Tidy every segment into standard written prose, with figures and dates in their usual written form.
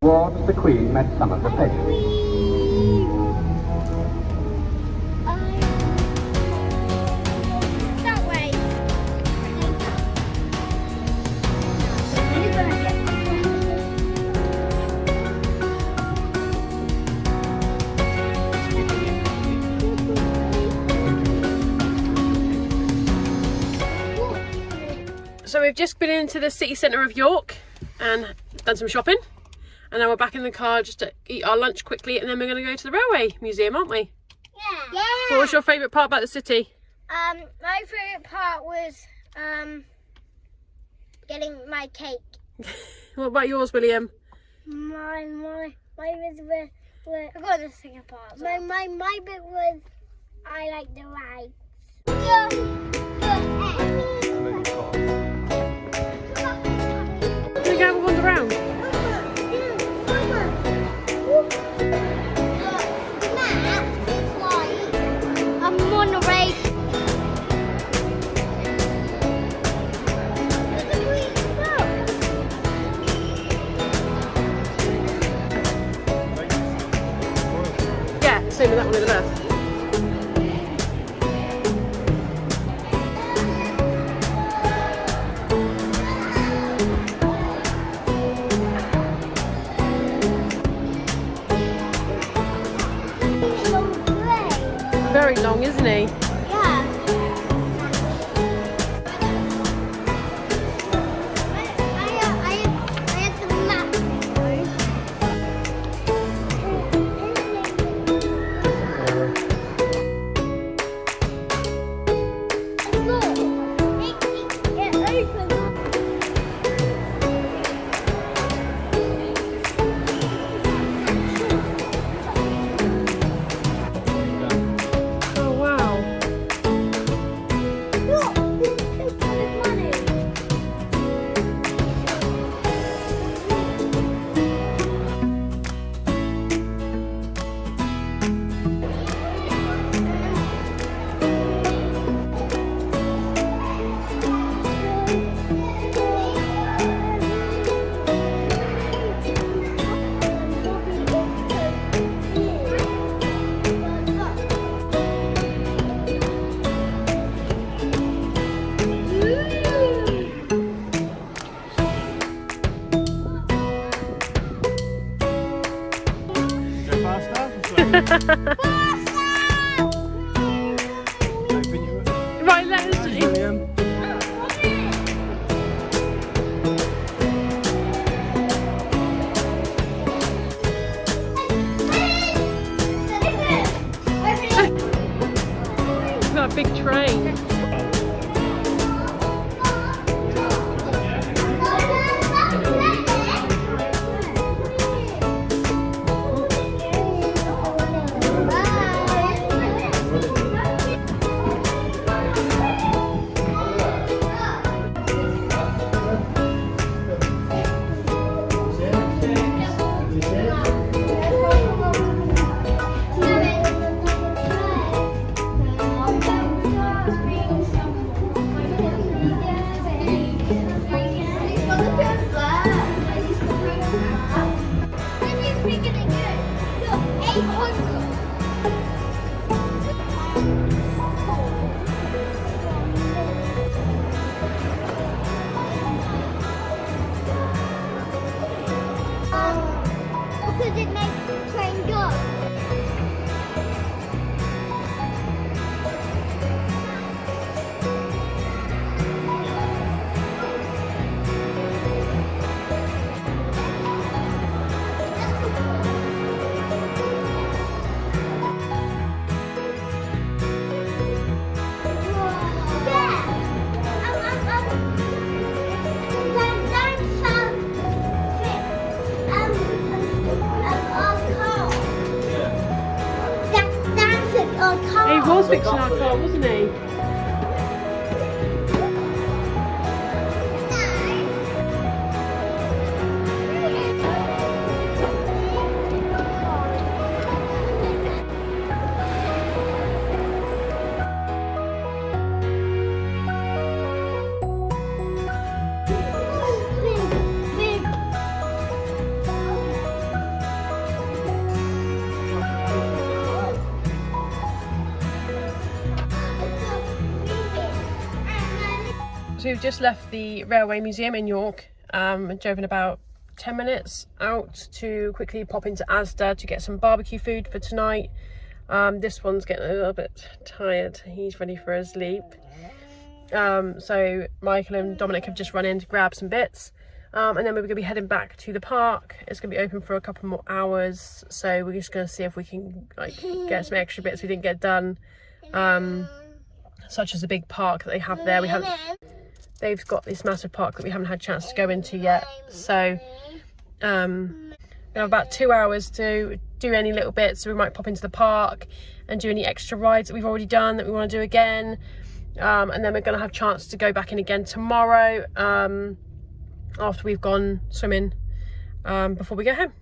Towards the Queen met some of the fish. That way. So we've just been into the city centre of York and done some shopping, and now we're back in the car just to eat our lunch quickly, and then we're going to go to the railway museum, aren't we? Yeah. What was your favourite part about the city? My favourite part was getting my cake. What about yours, William? Mine was I got the second part. My bit was I like the rides. Can you have a wander around? I'm on a race. Yeah, same with that one on the left. Very long, isn't he? Yeah. I had the map. Oh wow. Right, let's got a big train. Because it makes the train go. He was fixing our car, wasn't he? So we've just left the Railway Museum in York and driven about 10 minutes out to quickly pop into Asda to get some barbecue food for tonight. This one's getting a little bit tired. He's ready for a sleep. So Michael and Dominic have just run in to grab some bits. And then we're going to be heading back to the park. It's going to be open for a couple more hours. So we're just going to see if we can get some extra bits we didn't get done. Such as a big park that they have there. They've got this massive park that we haven't had a chance to go into yet. So we have about 2 hours to do any little bits. So we might pop into the park and do any extra rides that we've already done that we want to do again. And then we're going to have a chance to go back in again tomorrow after we've gone swimming before we go home.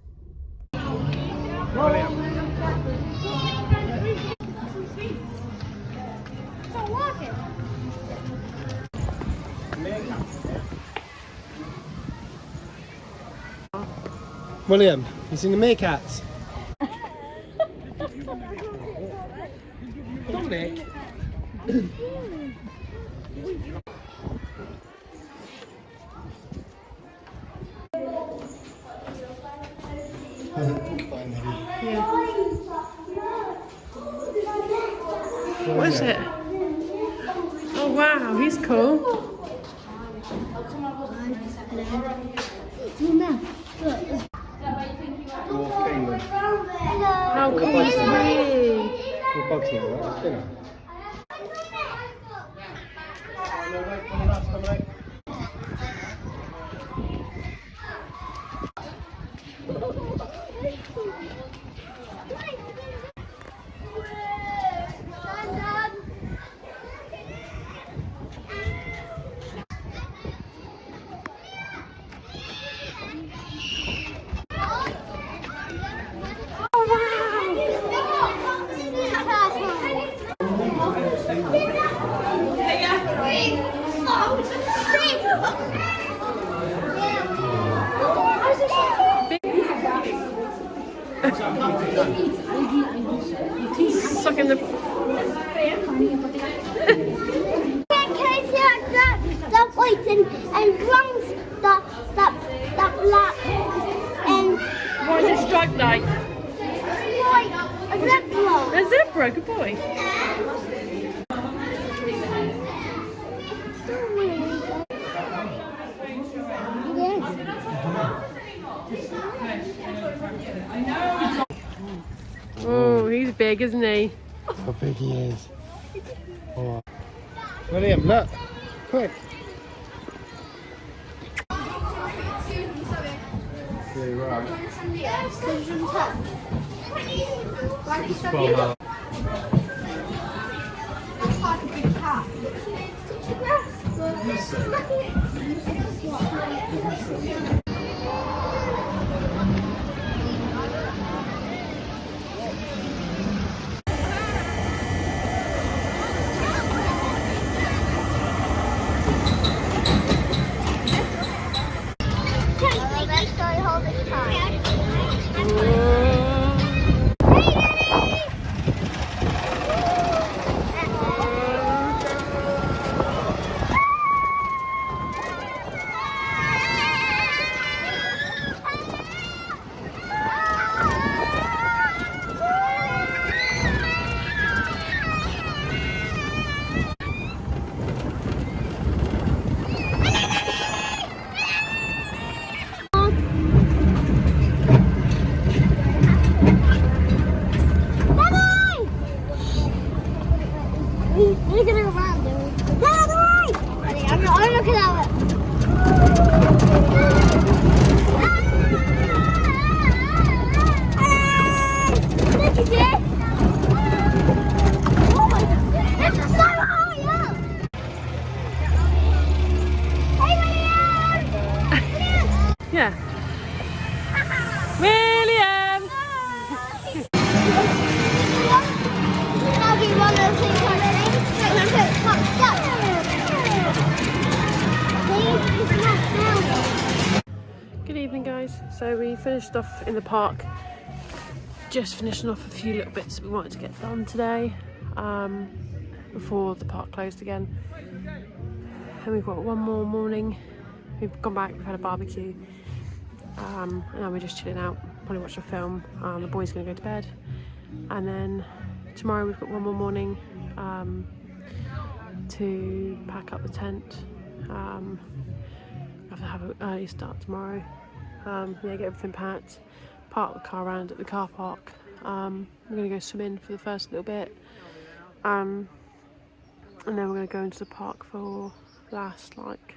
William, you seen the meerkats? Dominic? What is it? Oh wow, he's cool. How cool is he? What bug's in there? That's dinner. Sucking the... Stop waiting and runs that black and What is it, striped light? a zebra. A zebra, good boy. Oh, he's big, isn't he? How big he is. Oh. William, look. Quick. Yeah, you're right. We're gonna go around, dude. I'm looking at it. Look at it. Oh my God. It's so high up. Hey, William. Yeah. William! I'll be one of those things. Good evening, guys. So we finished off in the park. Just finishing off a few little bits we wanted to get done. done today before the park closed again. and we've got one more morning. We've gone back, we've had a barbecue, and now we're just chilling out, probably watch a film. The boys gonna go to bed, and then tomorrow we've got one more morning to pack up the tent. I have to have an early start tomorrow. Yeah, get everything packed, park the car around at the car park. We're gonna go swimming for the first little bit, and then we're gonna go into the park for last like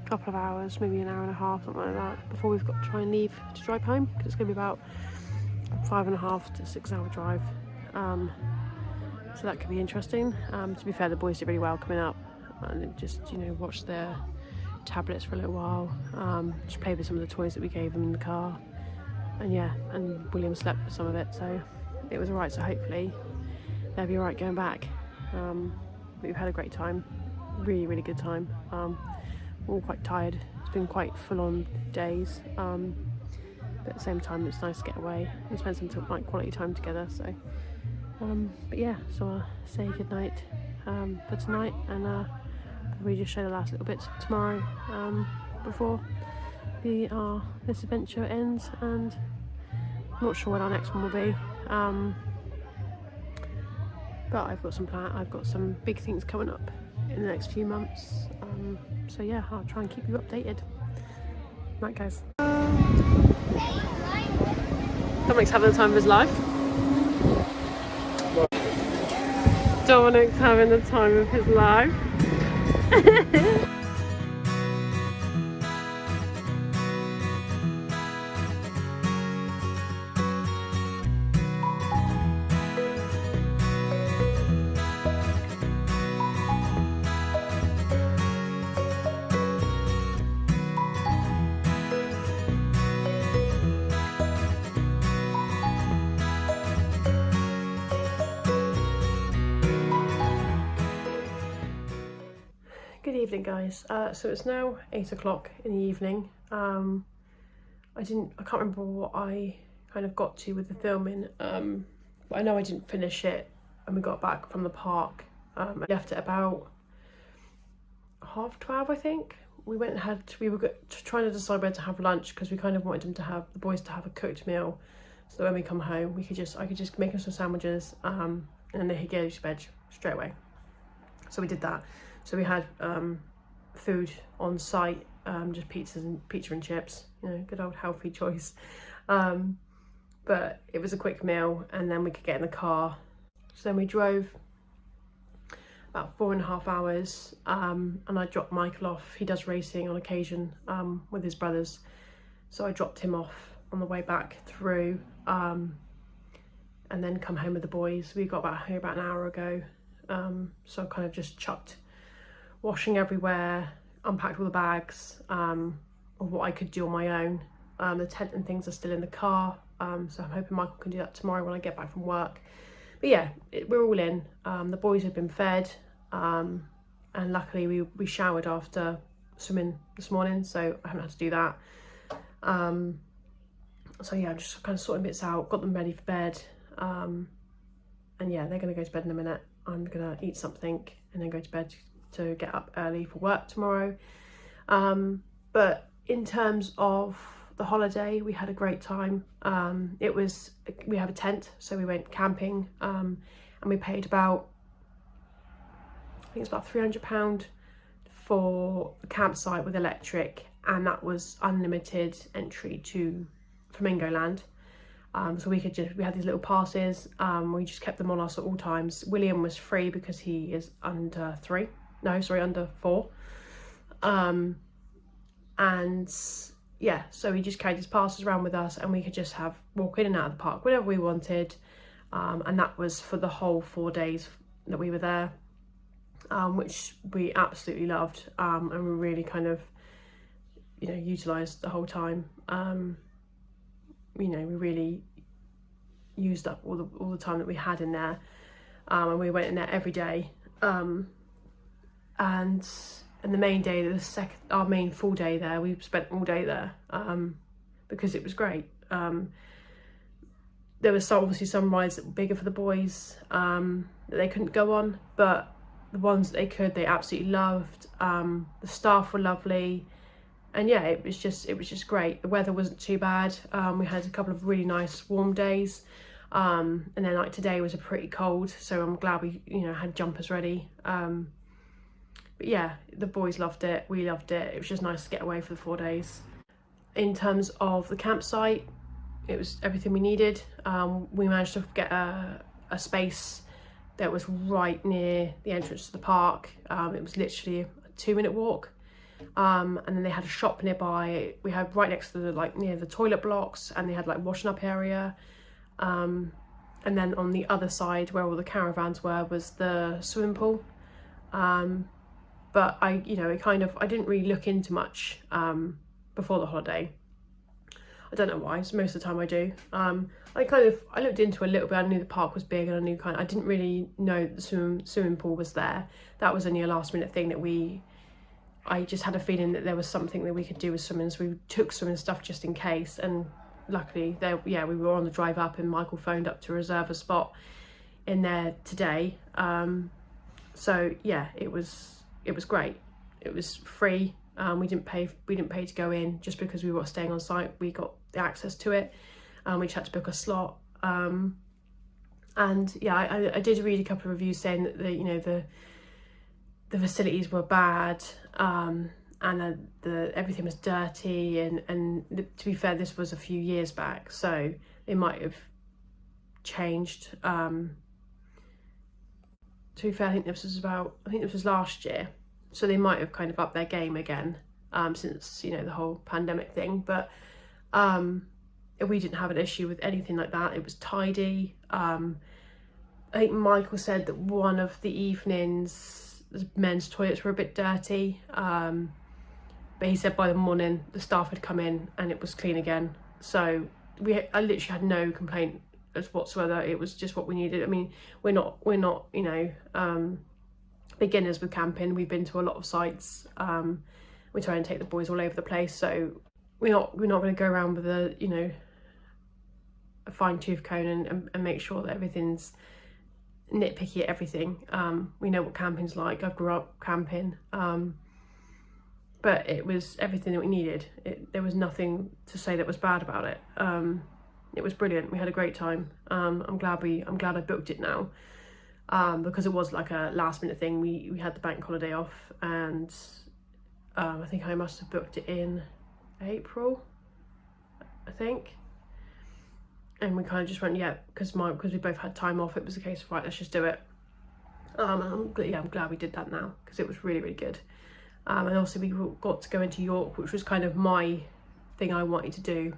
couple of hours, maybe an hour and a half, something like that, before we've got to try and leave to drive home, because it's going to be about 5.5 to 6 hour drive. So that could be interesting. To be fair, the boys did really well coming up and just, you know, watched their tablets for a little while, just played with some of the toys that we gave them in the car, and yeah, and William slept for some of it, so it was alright. So hopefully they'll be alright going back. But we've had a great time, really good time. We're all quite tired. It's been quite full-on days, but at the same time it's nice to get away and spend some like quality time together. So but yeah, so I'll say goodnight for tonight, and probably just show the last little bits tomorrow before this adventure ends, and I'm not sure when our next one will be, but I've got some big things coming up in the next few months, so yeah, I'll try and keep you updated. Right guys, Dominic's having the time of his life. Dominic's having the time of his life. Good evening guys, so it's now 8 o'clock in the evening. I can't remember what I kind of got to with the filming, but I know I didn't finish it when we got back from the park. I left at about 12:30 I think. We were trying to decide where to have lunch, because we kind of wanted the boys to have a cooked meal, so that when we come home I could just make them some sandwiches, and then they could go to bed straight away. So we did that. So we had food on site, just pizza and chips, you know, good old healthy choice. But it was a quick meal, and then we could get in the car. So then we drove about 4.5 hours, and I dropped Michael off. He does racing on occasion with his brothers, so I dropped him off on the way back through, and then come home with the boys. We got back here about an hour ago, so I kind of just chucked washing everywhere, unpacked all the bags, of what I could do on my own. The tent and things are still in the car, so I'm hoping Michael can do that tomorrow when I get back from work. But yeah, we're all in. The boys have been fed, and luckily we showered after swimming this morning, so I haven't had to do that. So yeah, I'm just kind of sorting bits out, got them ready for bed, and yeah, they're gonna go to bed in a minute. I'm gonna eat something and then go to bed to get up early for work tomorrow. But in terms of the holiday, we had a great time. We have a tent, so we went camping, and we paid about, I think it's about £300 for the campsite with electric, and that was unlimited entry to Flamingo Land. So we had these little passes, we just kept them on us at all times. William was free because he is under 4. And yeah, so he just carried his passes around with us, and we could just walk in and out of the park whenever we wanted. And that was for the whole 4 days that we were there, which we absolutely loved, and we really kind of, you know, utilised the whole time. You know, we really used up all the time that we had in there, and we went in there every day. And the main day, our main full day there, we spent all day there, because it was great. There was obviously some rides that were bigger for the boys, that they couldn't go on, but the ones that they could, they absolutely loved. The staff were lovely, and yeah, it was just great. The weather wasn't too bad. We had a couple of really nice warm days, and then like today was a pretty cold, so I'm glad we had jumpers ready. But yeah, the boys loved it, we loved it. It was just nice to get away for the 4 days. In terms of the campsite, it was everything we needed. We managed to get a space that was right near the entrance to the park. It was literally a 2-minute walk. And then they had a shop nearby. We had right next to the, like, near the toilet blocks, and they had like washing up area. And then on the other side where all the caravans were was the swimming pool. But I didn't really look into much before the holiday. I don't know why, so most of the time I do. I looked into a little bit. I knew the park was big, and I knew I didn't really know the swimming pool was there. That was only a last minute thing that I just had a feeling that there was something that we could do with swimming, so we took swimming stuff just in case. And luckily, we were on the drive up, and Michael phoned up to reserve a spot in there today. So yeah, it was great. It was free. We didn't pay to go in just because we were staying on site. We got the access to it. We just had to book a slot. And yeah, I did read a couple of reviews saying that the facilities were bad, and everything was dirty, and to be fair, this was a few years back, so they might have changed. To be fair, I think this was last year, so they might have kind of upped their game again since the whole pandemic thing. But we didn't have an issue with anything like that. It was tidy. I think Michael said that one of the evenings the men's toilets were a bit dirty, but he said by the morning the staff had come in and it was clean again. So I literally had no complaint as whatsoever. It was just what we needed. I mean, we're not beginners with camping. We've been to a lot of sites. We try and take the boys all over the place, so we're not going to go around with a fine-tooth comb and make sure that everything's nitpicky at everything. We know what camping's like. I've grew up camping, but it was everything that we needed. There was nothing to say that was bad about it. It was brilliant. We had a great time. I'm glad I booked it now, because it was like a last minute thing. We had the bank holiday off, and I think I must have booked it in April, I think. And we kind of just went, yeah, because we both had time off, it was a case of, right, let's just do it. I'm glad we did that now, because it was really, really good. And also we got to go into York, which was kind of my thing I wanted to do,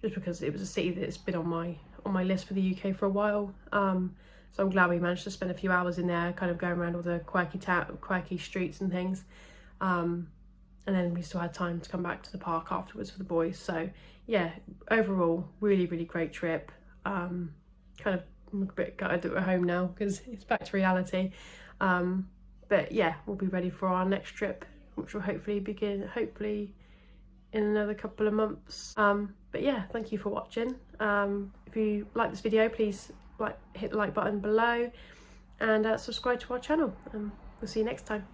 just because it was a city that's been on my list for the UK for a while. So I'm glad we managed to spend a few hours in there, kind of going around all the quirky streets and things. And then we still had time to come back to the park afterwards for the boys. So yeah, overall, really, really great trip. Kind of I'm a bit gutted that we're home now because it's back to reality. But yeah, we'll be ready for our next trip, which will hopefully begin in another couple of months. But yeah, thank you for watching. If you like this video, please hit the like button below, and subscribe to our channel. We'll see you next time.